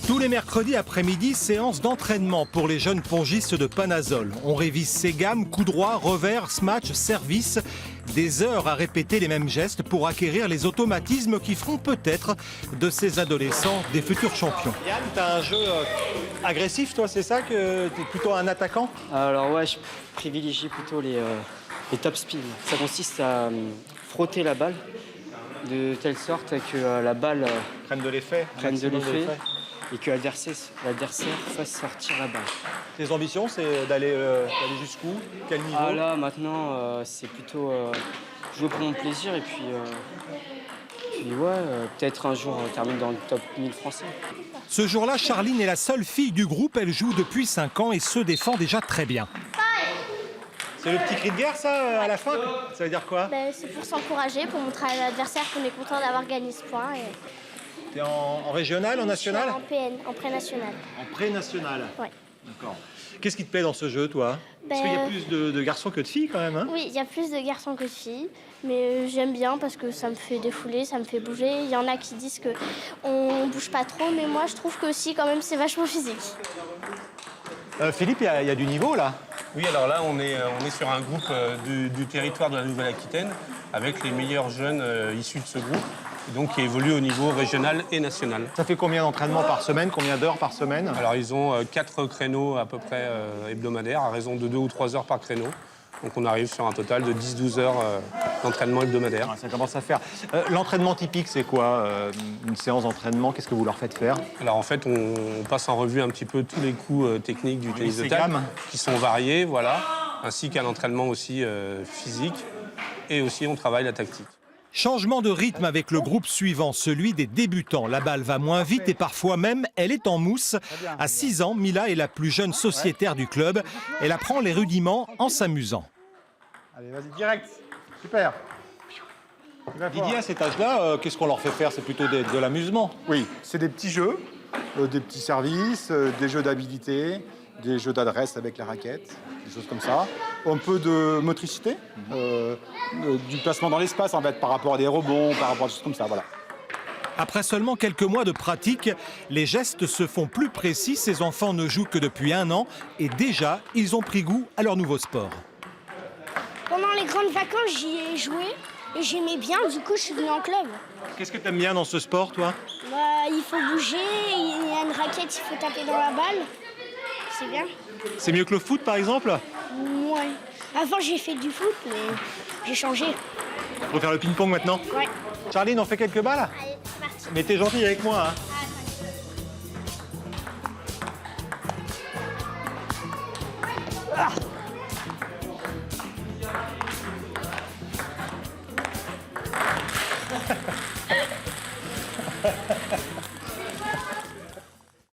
Tous les mercredis après-midi, séance d'entraînement pour les jeunes pongistes de Panazol. On révise ses gammes, coups droits, revers, smash, service. Des heures à répéter les mêmes gestes pour acquérir les automatismes qui feront peut-être de ces adolescents des futurs champions. Yann, t'as un jeu agressif, toi, c'est ça que t'es plutôt un attaquant? Alors ouais, je privilégie plutôt les top spin. Ça consiste à frotter la balle de telle sorte que la balle Prenne de l'effet. Et que l'adversaire fasse sortir la balle. Tes ambitions, c'est d'aller jusqu'où? Quel niveau? Ah là, maintenant, c'est plutôt jouer pour mon plaisir et puis ouais, peut-être un jour terminer dans le top 1000 français. Ce jour-là, Charline est la seule fille du groupe. Elle joue depuis 5 ans et se défend déjà très bien. C'est le petit cri de guerre, ça, à la fin? Ça veut dire quoi? C'est pour s'encourager, pour montrer à l'adversaire qu'on est content d'avoir gagné ce point. T'es en régional, en national? En PN, en pré-national. En pré-national? Ouais. D'accord. Qu'est-ce qui te plaît dans ce jeu, toi? Parce qu'il y a plus de garçons que de filles, quand même, hein? Oui, il y a plus de garçons que de filles. Mais j'aime bien parce que ça me fait défouler, ça me fait bouger. Il y en a qui disent qu'on ne bouge pas trop, mais moi, je trouve que aussi, quand même, c'est vachement physique. Philippe, il y a du niveau, là? Oui, alors là, on est sur un groupe du territoire de la Nouvelle-Aquitaine avec les meilleurs jeunes issus de ce groupe, donc qui évoluent au niveau régional et national. Ça fait combien d'entraînements par semaine? Combien d'heures par semaine? Alors, ils ont 4 créneaux à peu près hebdomadaires, à raison de 2 ou 3 heures par créneau. Donc, on arrive sur un total de 10-12 heures d'entraînement hebdomadaire. Ça commence à faire. L'entraînement typique, c'est quoi? Une séance d'entraînement, qu'est-ce que vous leur faites faire? Alors, en fait, on passe en revue un petit peu tous les coups techniques du tennis de table, qui sont variés, voilà, ainsi qu'un entraînement aussi physique. Et aussi, on travaille la tactique. Changement de rythme avec le groupe suivant, celui des débutants. La balle va moins vite et parfois même, elle est en mousse. À 6 ans, Mila est la plus jeune sociétaire du club. Elle apprend les rudiments en s'amusant. Allez, vas-y, direct. Super. Didier, à cet âge-là, qu'est-ce qu'on leur fait faire? C'est plutôt de l'amusement. Oui, c'est des petits jeux, des petits services, des jeux d'habilité, des jeux d'adresse avec la raquette, des choses comme ça. Un peu de motricité, du placement dans l'espace en fait, par rapport à des rebonds, par rapport à des choses comme ça, voilà. Après seulement quelques mois de pratique, les gestes se font plus précis. Ces enfants ne jouent que depuis 1 an et déjà, ils ont pris goût à leur nouveau sport. Pendant les grandes vacances, j'y ai joué et j'aimais bien, du coup je suis venue en club. Qu'est-ce que tu aimes bien dans ce sport, toi? Il faut bouger, il y a une raquette, il faut taper dans la balle. C'est bien. C'est mieux que le foot, par exemple? Ouais. Avant j'ai fait du foot, mais j'ai changé. On peut faire le ping-pong maintenant? Ouais. Charline, on fait quelques balles? Allez, c'est parti. Mais t'es gentille avec moi, hein?